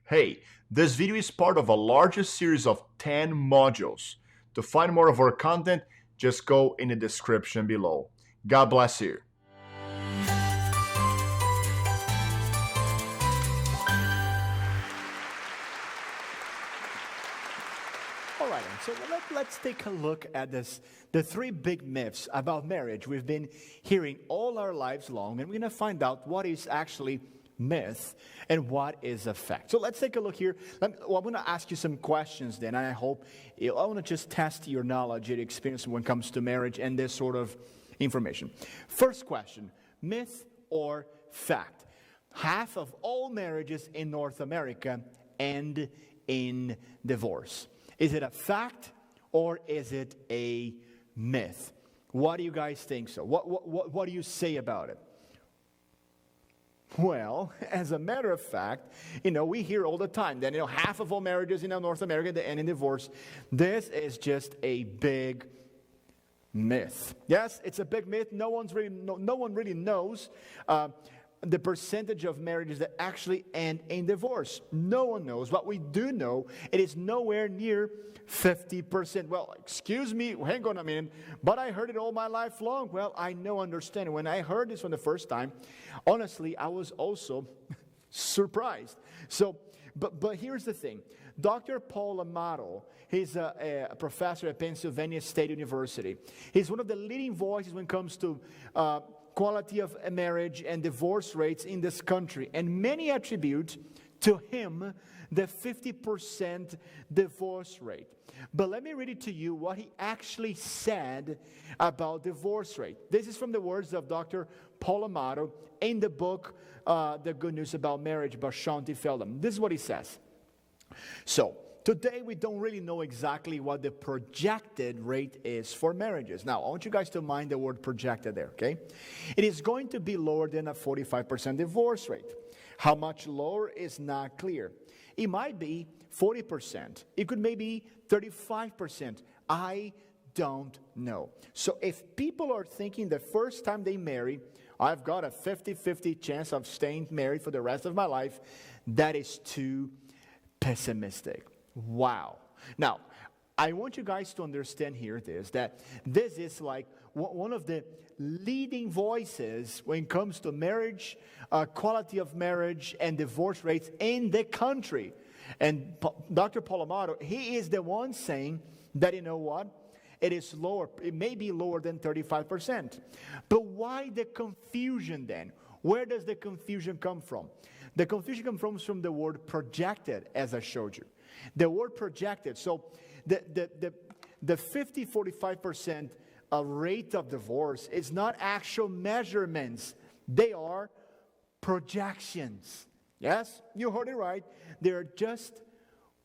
Hey, this video is part of a larger series of 10 modules. To find more of our content, just go in the description below. God bless you. All right, so let's take a look at the three big myths about marriage we've been hearing all our lives long, and we're going to find out what is actually myth and what is a fact. So let's take a look here. I'm going to ask you some questions then, and I want to just test your knowledge, your experience when it comes to marriage and this sort of information. First question, myth or fact? Half of all marriages in North America end in divorce. Is it a fact or is it a myth? What do you guys think so? What do you say about it? Well, as a matter of fact, we hear all the time that, half of all marriages in North America that end in divorce. This is just a big myth. Yes, it's a big myth. No one really knows the percentage of marriages that actually end in divorce. No one knows. What we do know, it is nowhere near 50%. Well, excuse me, hang on a minute, but I heard it all my life long. Well, I understand. When I heard this for the first time, honestly, I was also surprised. So, but here's the thing. Dr. Paul Amato, he's a professor at Pennsylvania State University. He's one of the leading voices when it comes to quality of marriage and divorce rates in this country. And many attribute to him the 50% divorce rate. But let me read it to you what he actually said about divorce rate. This is from the words of Dr. Paul Amato in the book, The Good News About Marriage by Shaunti Feldhahn. This is what he says. So, today we don't really know exactly what the projected rate is for marriages. Now, I want you guys to mind the word projected there, okay? It is going to be lower than a 45% divorce rate. How much lower is not clear. It might be 40%. It could maybe 35%. I don't know. So if people are thinking the first time they marry, I've got a 50-50 chance of staying married for the rest of my life, that is too pessimistic. Wow. Now, I want you guys to understand here that this is like one of the leading voices when it comes to marriage, quality of marriage, and divorce rates in the country. And Dr. Paul Amato, he is the one saying that, it is lower. It may be lower than 35%. But why the confusion then? Where does the confusion come from? The confusion comes from the word projected, as I showed you. The word projected. So the 50-45% rate of divorce is not actual measurements. They are projections. Yes, you heard it right. They're just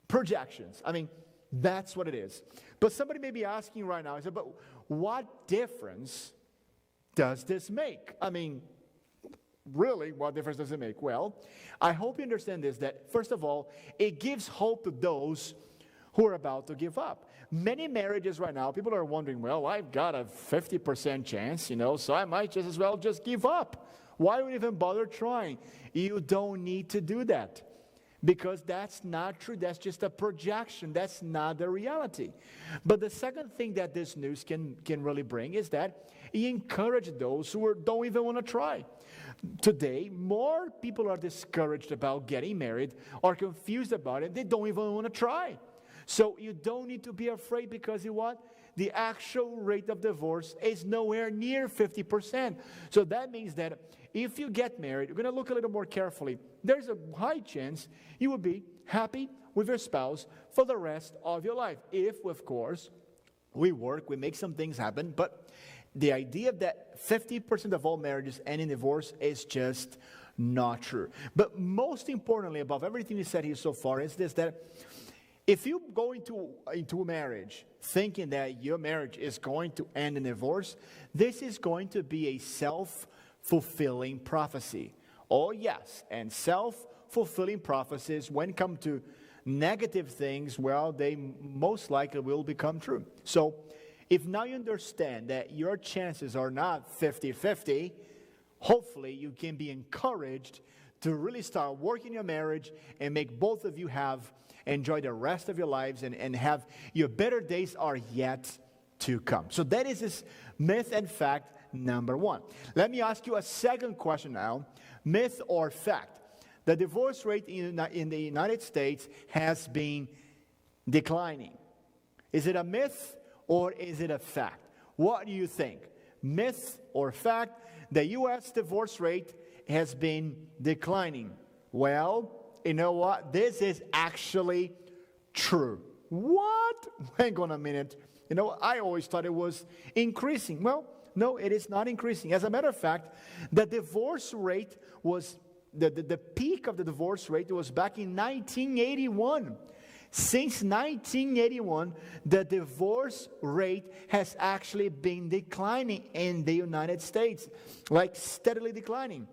projections. I mean, that's what it is. But somebody may be asking right now, but what difference does this make? I mean, really, what difference does it make? Well, I hope you understand this, that first of all, it gives hope to those who are about to give up. Many marriages right now, people are wondering, well, I've got a 50% chance, so I might just as well just give up. Why would I even bother trying? You don't need to do that. Because that's not true. That's just a projection. That's not the reality. But the second thing that this news can really bring is that it encourages those who don't even want to try. Today, more people are discouraged about getting married or confused about it. They don't even want to try. So you don't need to be afraid because the actual rate of divorce is nowhere near 50%. So that means that if you get married, you're going to look a little more carefully. There's a high chance you will be happy with your spouse for the rest of your life. If, of course, we make some things happen. But the idea that 50% of all marriages end in divorce is just not true. But most importantly, above everything we said here so far, is this, that if you go into a marriage thinking that your marriage is going to end in divorce, this is going to be a self-fulfilling prophecy. Oh yes, and self-fulfilling prophecies, when it comes to negative things, well, they most likely will become true. So, if now you understand that your chances are not 50-50, hopefully you can be encouraged to really start working your marriage and make both of you enjoy the rest of your lives and have your better days are yet to come. So that is this myth and fact number one. Let me ask you a second question now. Myth or fact? The divorce rate in the United States has been declining. Is it a myth or is it a fact? What do you think? Myth or fact? The U.S. divorce rate has been declining. Well, you know what? This is actually true. What? Hang on a minute. I always thought it was increasing. Well, no, it is not increasing. As a matter of fact, the divorce rate was, the peak of the divorce rate was back in 1981. Since 1981, the divorce rate has actually been declining in the United States, like steadily declining.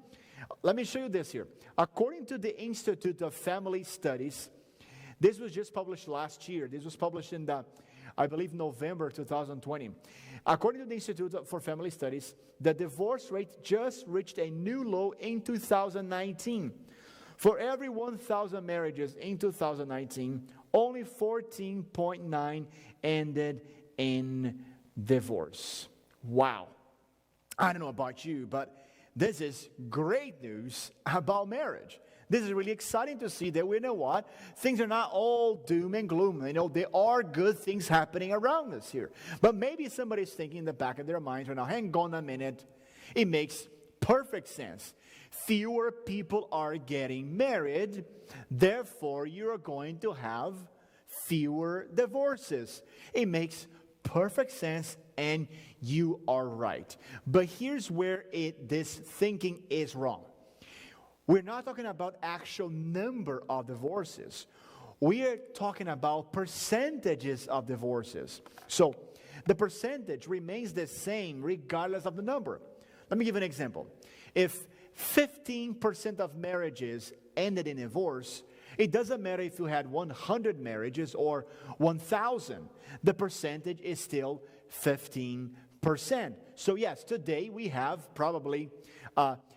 Let me show you this here. According to the Institute of Family Studies, this was just published last year. This was published in I believe, November 2020. According to the Institute for Family Studies, the divorce rate just reached a new low in 2019. For every 1,000 marriages in 2019, only 14.9 ended in divorce. Wow. I don't know about you, but this is great news about marriage. This is really exciting to see that we know what? Things are not all doom and gloom. There are good things happening around us here. But maybe somebody's thinking in the back of their minds right now, hang on a minute. It makes perfect sense. Fewer people are getting married. Therefore, you're going to have fewer divorces. It makes perfect sense, and you are right. But here's where this thinking is wrong. We're not talking about actual number of divorces. We are talking about percentages of divorces. So the percentage remains the same regardless of the number. Let me give an example. If 15% of marriages ended in divorce, it doesn't matter if you had 100 marriages or 1,000. The percentage is still 15%. So yes, today we have probably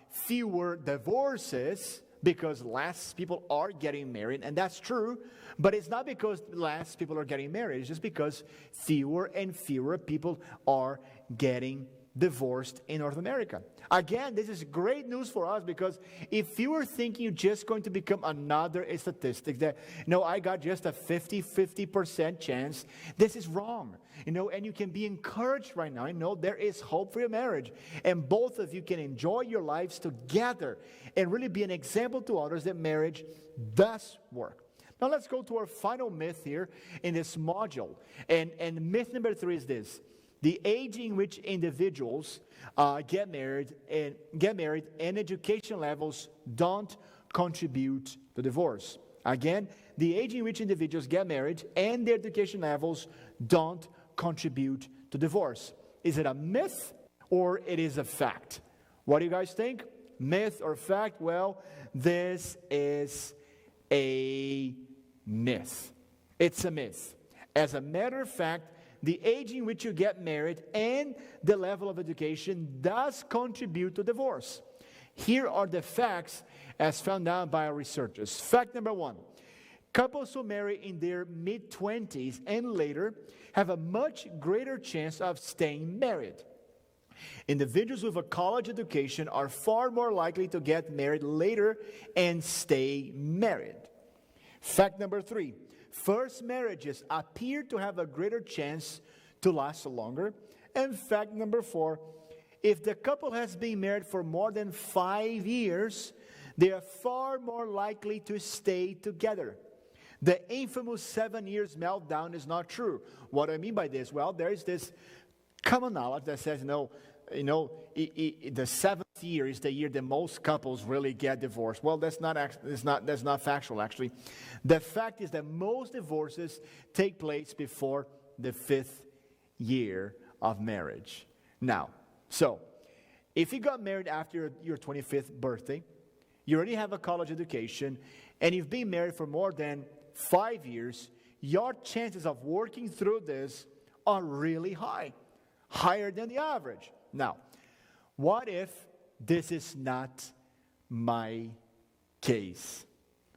fewer divorces because less people are getting married, and that's true, but it's not because less people are getting married. It's just because fewer and fewer people are getting divorced in North America. Again, this is great news for us because if you were thinking you're just going to become another statistic that, I got just a 50% chance, this is wrong. And you can be encouraged right now. There is hope for your marriage. And both of you can enjoy your lives together and really be an example to others that marriage does work. Now let's go to our final myth here in this module. And myth number 3 is this. The age in which individuals get married and education levels don't contribute to divorce. Again, the age in which individuals get married and their education levels don't contribute to divorce. Is it a myth or it is a fact? What do you guys think? Myth or fact? Well, this is a myth. It's a myth. As a matter of fact, the age in which you get married and the level of education does contribute to divorce. Here are the facts as found out by our researchers. Fact number 1, couples who marry in their mid-20s and later have a much greater chance of staying married. Individuals with a college education are far more likely to get married later and stay married. Fact number 3, first marriages appear to have a greater chance to last longer. And fact number 4, if the couple has been married for more than 5 years, they are far more likely to stay together. The infamous 7 years meltdown is not true. What do I mean by this? Well, there is this common knowledge that says, the seventh year is the year that most couples really get divorced. Well, that's not factual, actually. The fact is that most divorces take place before the 5th year of marriage. Now, so if you got married after your 25th birthday, you already have a college education, and you've been married for more than 5 years, your chances of working through this are really high, higher than the average. Now, what if this is not my case?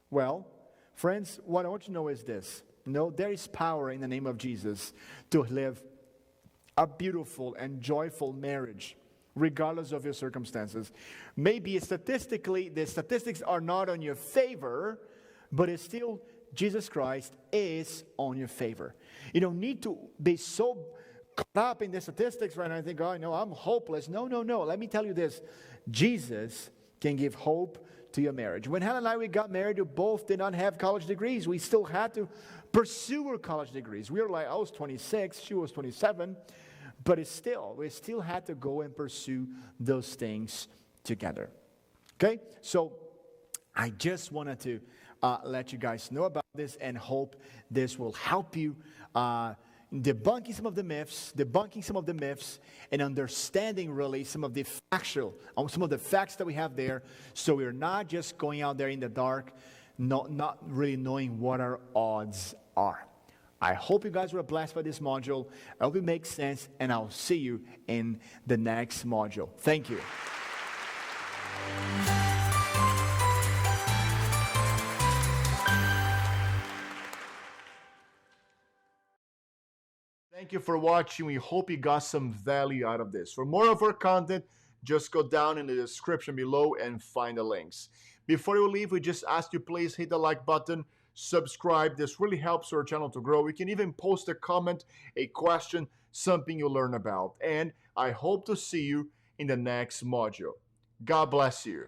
Well, friends, what I want you to know is this. No, there is power in the name of Jesus to live a beautiful and joyful marriage, regardless of your circumstances. Maybe statistically, the statistics are not on your favor, but it's still Jesus Christ is on your favor. You don't need to be so caught up in the statistics right now and think, oh, no, I'm hopeless. No, no, no. Let me tell you this. Jesus can give hope to your marriage. When Hannah and I, we got married, we both did not have college degrees. We still had to pursue our college degrees. We were like, I was 26, she was 27. But we still had to go and pursue those things together. Okay? So I just wanted to let you guys know about this and hope this will help you debunking some of the myths, and understanding really some of the facts that we have there. So we're not just going out there in the dark, not really knowing what our odds are. I hope you guys were blessed by this module. I hope it makes sense, and I'll see you in the next module. Thank you. Thank you for watching. We hope you got some value out of this. For more of our content, just go down in the description below and find the links. Before you leave, we just ask you please hit the like button, subscribe. This really helps our channel to grow. You can even post a comment, a question, something you learn about. And I hope to see you in the next module. God bless you.